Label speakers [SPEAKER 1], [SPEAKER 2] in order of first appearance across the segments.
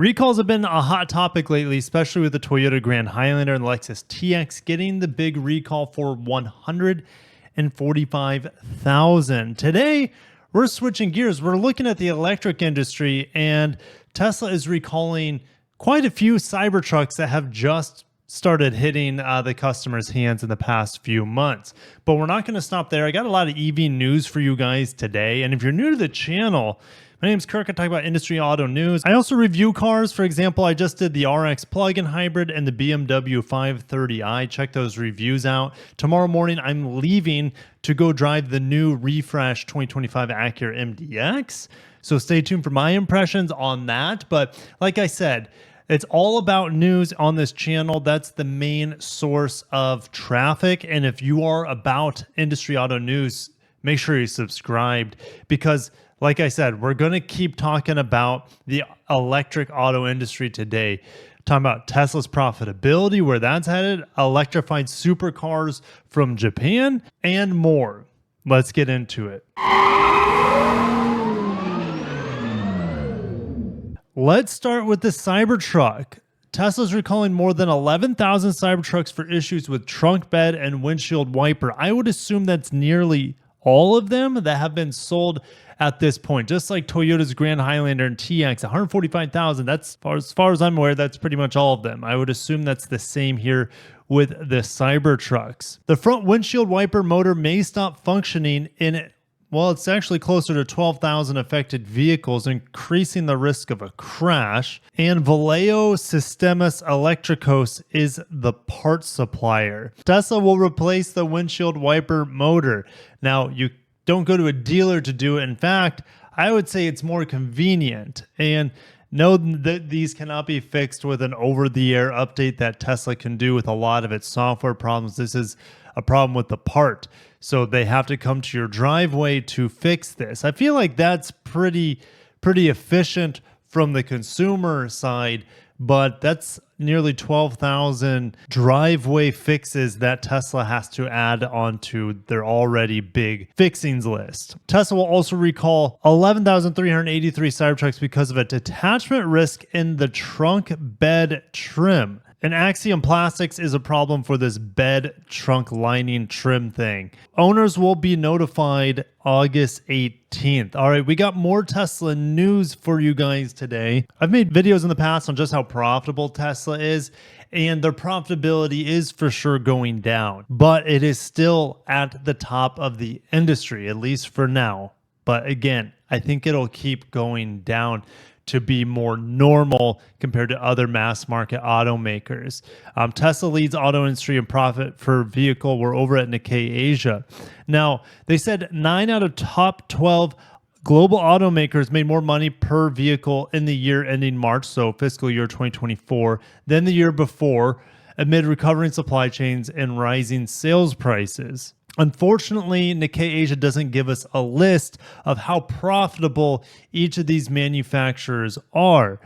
[SPEAKER 1] Recalls have been a hot topic lately, especially with the Toyota Grand Highlander and Lexus TX getting the big recall for 145,000. Today, we're switching gears. We're looking at the electric industry, and Tesla is recalling quite a few Cybertrucks that have just started hitting the customers' hands in the past few months. But we're not going to stop there. I got a lot of EV news for you guys today. And if you're new to the channel, my name is Kirk. I talk about industry auto news. I also review cars. For example, I just did the RX plug-in hybrid and the BMW 530i. Check those reviews out. Tomorrow morning, I'm leaving to go drive the new refresh 2025 Acura MDX. So stay tuned for my impressions on that. But like I said, it's all about news on this channel. That's the main source of traffic. And if you are about industry auto news, make sure you're subscribed, because like I said, we're going to keep talking about the electric auto industry today. Talking about Tesla's profitability, where that's headed, electrified supercars from Japan, and more. Let's get into it. Let's start with the Cybertruck. Tesla's recalling more than 11,000 Cybertrucks for issues with trunk bed and windshield wiper. I would assume that's nearly all of them that have been sold at this point. Just like Toyota's Grand Highlander and TX, 145,000. That's as far as I'm aware, that's pretty much all of them. I would assume that's the same here with the Cybertrucks. The front windshield wiper motor may stop functioning in it. Well, it's actually closer to 12,000 affected vehicles, increasing the risk of a crash. And Valeo Sistemas Electricos is the part supplier. Tesla will replace the windshield wiper motor. Now, you don't go to a dealer to do it. In fact, I would say it's more convenient. And know that these cannot be fixed with an over-the-air update that Tesla can do with a lot of its software problems. This is a problem with the part. So they have to come to your driveway to fix this. I feel like that's pretty efficient from the consumer side, but that's nearly 12,000 driveway fixes that Tesla has to add onto their already big fixings list. Tesla will also recall 11,383 Cybertrucks because of a detachment risk in the trunk bed trim. And Axiom Plastics is a problem for this bed trunk lining trim thing. Owners will be notified August 18th. All right, we got more Tesla news for you guys today. I've made videos in the past on just how profitable Tesla is, and their profitability is for sure going down, but it is still at the top of the industry, at least for now. But again, I think it'll keep going down to be more normal compared to other mass market automakers. Tesla leads auto industry in profit per vehicle. We're over at Nikkei Asia. Now, they said 9 out of top 12 global automakers made more money per vehicle in the year ending March, so fiscal year 2024, than the year before, amid recovering supply chains and rising sales prices. Unfortunately, Nikkei Asia doesn't give us a list of how profitable each of these manufacturers are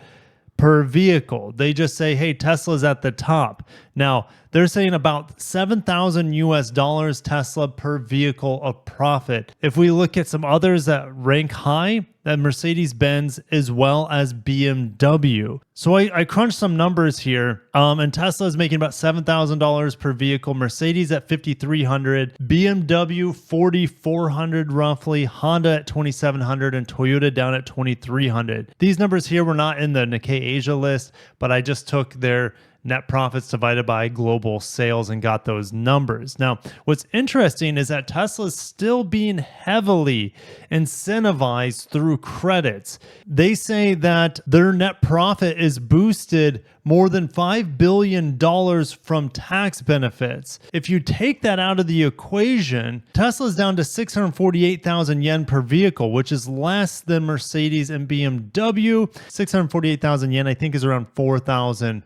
[SPEAKER 1] per vehicle. They just say, hey, Tesla's at the top. Now, they're saying about $7,000 Tesla per vehicle of profit. If we look at some others that rank high, that Mercedes-Benz as well as BMW. So I crunched some numbers here, and Tesla is making about $7,000 per vehicle, Mercedes at $5,300, BMW $4,400 roughly, Honda at $2,700, and Toyota down at $2,300. These numbers here were not in the Nikkei Asia list, but I just took their net profits divided by global sales and got those numbers. Now, what's interesting is that Tesla is still being heavily incentivized through credits. They say that their net profit is boosted more than $5 billion from tax benefits. If you take that out of the equation, Tesla's down to 648,000 yen per vehicle, which is less than Mercedes and BMW. 648,000 yen, I think, is around $4,000.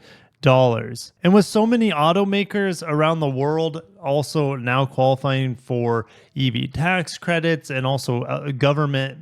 [SPEAKER 1] And with so many automakers around the world also now qualifying for EV tax credits and also government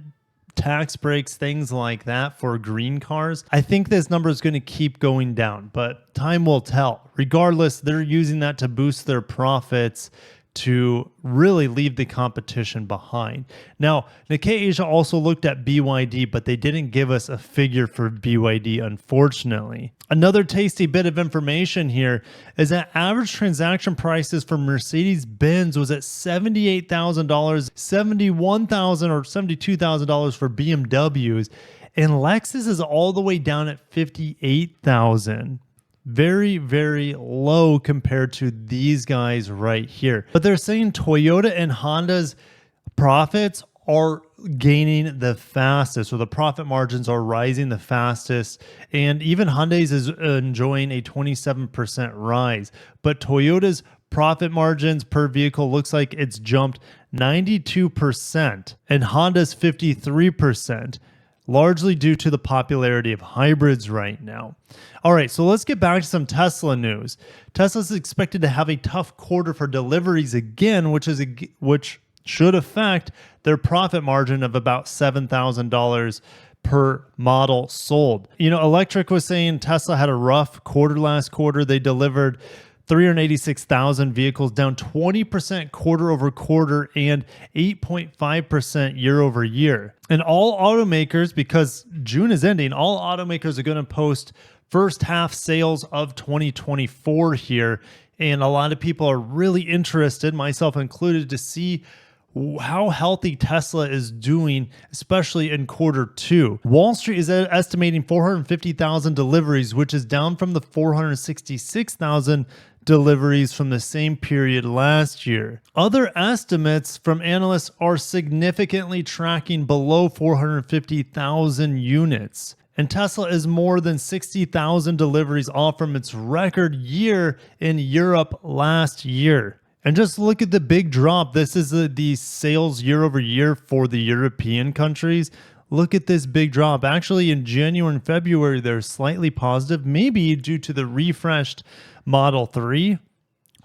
[SPEAKER 1] tax breaks, things like that for green cars, I think this number is going to keep going down, but time will tell. Regardless, they're using that to boost their profits to really leave the competition behind. Now, Nikkei Asia also looked at BYD, but they didn't give us a figure for BYD, unfortunately. Another tasty bit of information here is that average transaction prices for Mercedes-Benz was at $78,000, $71,000 or $72,000 for BMWs, and Lexus is all the way down at $58,000. Very, very low compared to these guys right here. But they're saying Toyota and Honda's profits are gaining the fastest, or the profit margins are rising the fastest. And even Hyundai's is enjoying a 27% rise. But Toyota's profit margins per vehicle looks like it's jumped 92% and Honda's 53%. Largely due to the popularity of hybrids right now. All right, so let's get back to some Tesla news. Tesla's expected to have a tough quarter for deliveries again, which should affect their profit margin of about $7,000 per model sold. You know, Electric was saying Tesla had a rough quarter last quarter. They delivered 386,000 vehicles, down 20% quarter over quarter and 8.5% year over year. And all automakers, because June is ending, all automakers are going to post first half sales of 2024 here. And a lot of people are really interested, myself included, to see how healthy Tesla is doing, especially in quarter two. Wall Street is estimating 450,000 deliveries, which is down from the 466,000 deliveries from the same period last year. Other estimates from analysts are significantly tracking below 450,000 units. And Tesla is more than 60,000 deliveries off from its record year in Europe last year. And just look at the big drop. This is the sales year over year for the European countries. Look at this big drop. Actually, in January and February, they're slightly positive, maybe due to the refreshed Model 3,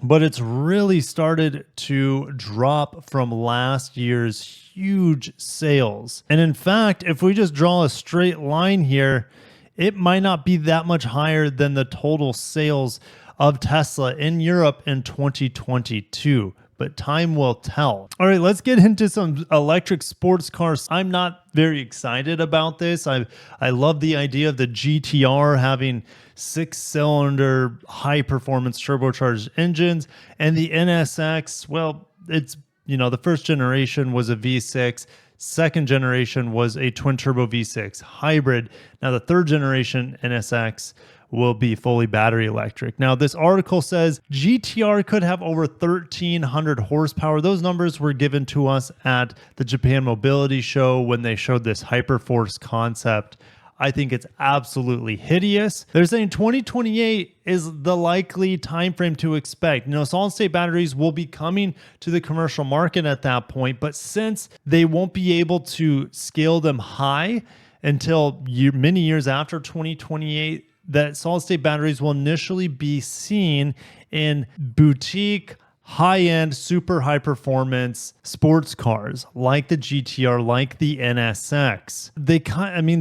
[SPEAKER 1] but it's really started to drop from last year's huge sales. And in fact, if we just draw a straight line here, it might not be that much higher than the total sales of Tesla in Europe in 2022. But time will tell. All right, let's get into some electric sports cars. I'm not very excited about this. I love the idea of the GTR having 6-cylinder high-performance turbocharged engines, and the NSX, well, it's, you know, the first generation was a V6, second generation was a twin-turbo V6 hybrid. Now the third generation NSX will be fully battery electric. Now, this article says GTR could have over 1,300 horsepower. Those numbers were given to us at the Japan Mobility Show when they showed this Hyperforce concept. I think it's absolutely hideous. They're saying 2028 is the likely timeframe to expect. You know, solid-state batteries will be coming to the commercial market at that point, but since they won't be able to scale them high until many years after 2028, that solid-state batteries will initially be seen in boutique, high-end, super high-performance sports cars like the GTR, like the NSX.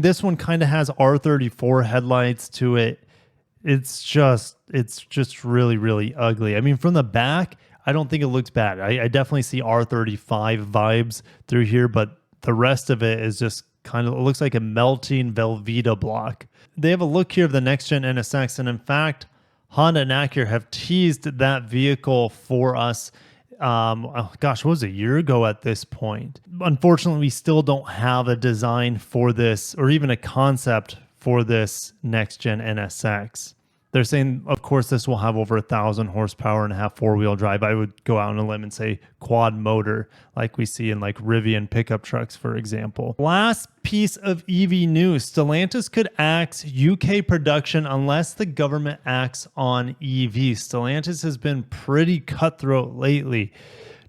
[SPEAKER 1] This one kind of has R34 headlights to it. It's just really, really ugly. I mean, from the back, I don't think it looks bad. I definitely see R35 vibes through here, but the rest of it is just kind of, it looks like a melting Velveeta block. They have a look here of the next-gen NSX, and in fact, Honda and Acura have teased that vehicle for us, what was it, a year ago at this point. Unfortunately, we still don't have a design for this, or even a concept for this next-gen NSX. They're saying, of course, this will have over 1,000 horsepower and have four-wheel drive. I would go out on a limb and say quad motor, like we see in like Rivian pickup trucks, for example. Last piece of EV news: Stellantis could axe UK production unless the government acts on EVs. Stellantis has been pretty cutthroat lately.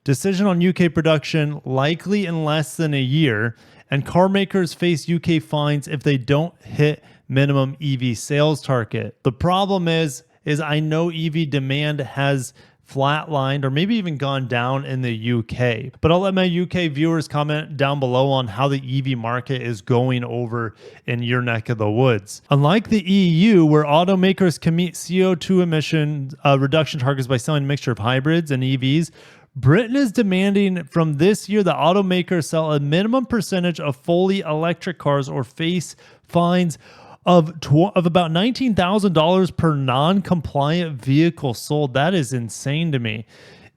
[SPEAKER 1] Decision on UK production likely in less than a year, and car makers face UK fines if they don't hit minimum EV sales target. The problem is I know EV demand has flatlined or maybe even gone down in the UK. But I'll let my UK viewers comment down below on how the EV market is going over in your neck of the woods. Unlike the EU, where automakers can meet CO2 emission reduction targets by selling a mixture of hybrids and EVs, Britain is demanding from this year that automakers sell a minimum percentage of fully electric cars or face fines of about $19,000 per non-compliant vehicle sold. That is insane to me.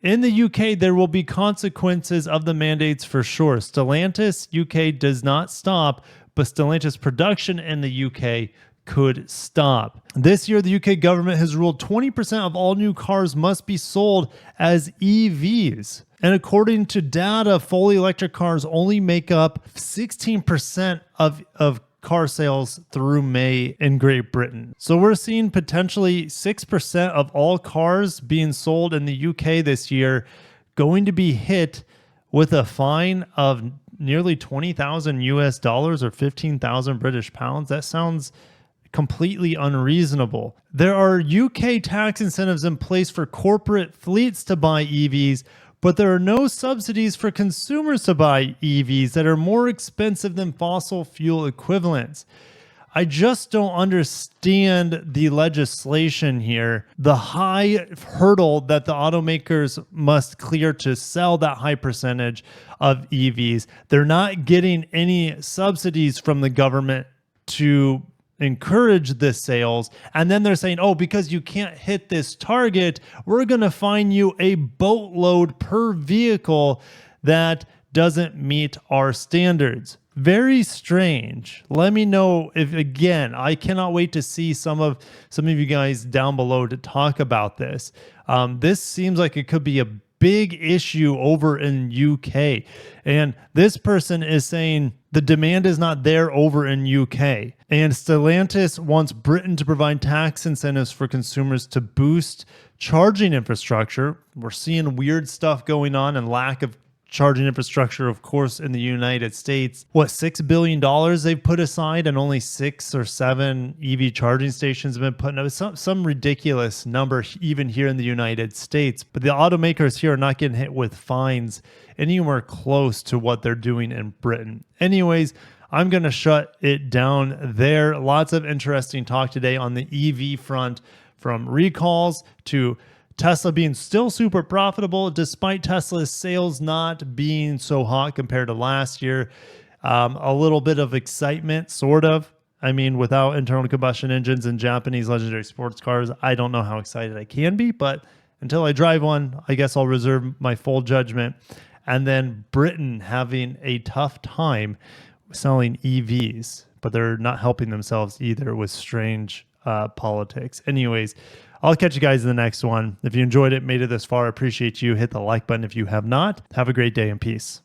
[SPEAKER 1] In the UK, there will be consequences of the mandates for sure. Stellantis UK does not stop, but Stellantis production in the UK could stop. This year, the UK government has ruled 20% of all new cars must be sold as EVs. And according to data, fully electric cars only make up 16% of car sales through May in Great Britain. So we're seeing potentially 6% of all cars being sold in the UK this year going to be hit with a fine of nearly 20,000 US dollars or 15,000 British pounds. That sounds completely unreasonable. There are UK tax incentives in place for corporate fleets to buy EVs, but there are no subsidies for consumers to buy EVs that are more expensive than fossil fuel equivalents. I just don't understand the legislation here, the high hurdle that the automakers must clear to sell that high percentage of EVs. They're not getting any subsidies from the government to encourage the sales, and then they're saying, oh, because you can't hit this target, we're going to fine you a boatload per vehicle that doesn't meet our standards. Very strange. Let me know if, again, I cannot wait to see some of you guys down below to talk about this. This seems like it could be a big issue over in UK. And this person is saying the demand is not there over in UK. And Stellantis wants Britain to provide tax incentives for consumers to boost charging infrastructure. We're seeing weird stuff going on and lack of charging infrastructure, of course, in the United States. What, $6 billion they've put aside and only 6 or 7 EV charging stations have been put up. Some ridiculous number even here in the United States. But the automakers here are not getting hit with fines anywhere close to what they're doing in Britain. Anyways, I'm going to shut it down there. Lots of interesting talk today on the EV front, from recalls to Tesla being still super profitable despite Tesla's sales not being so hot compared to last year. A little bit of excitement, sort of. I mean, without internal combustion engines and Japanese legendary sports cars, I don't know how excited I can be, but until I drive one, I guess I'll reserve my full judgment. And then Britain having a tough time selling EVs, but they're not helping themselves either with strange politics. Anyways, I'll catch you guys in the next one. If you enjoyed it, made it this far, I appreciate you. Hit the like button if you have not. Have a great day and peace.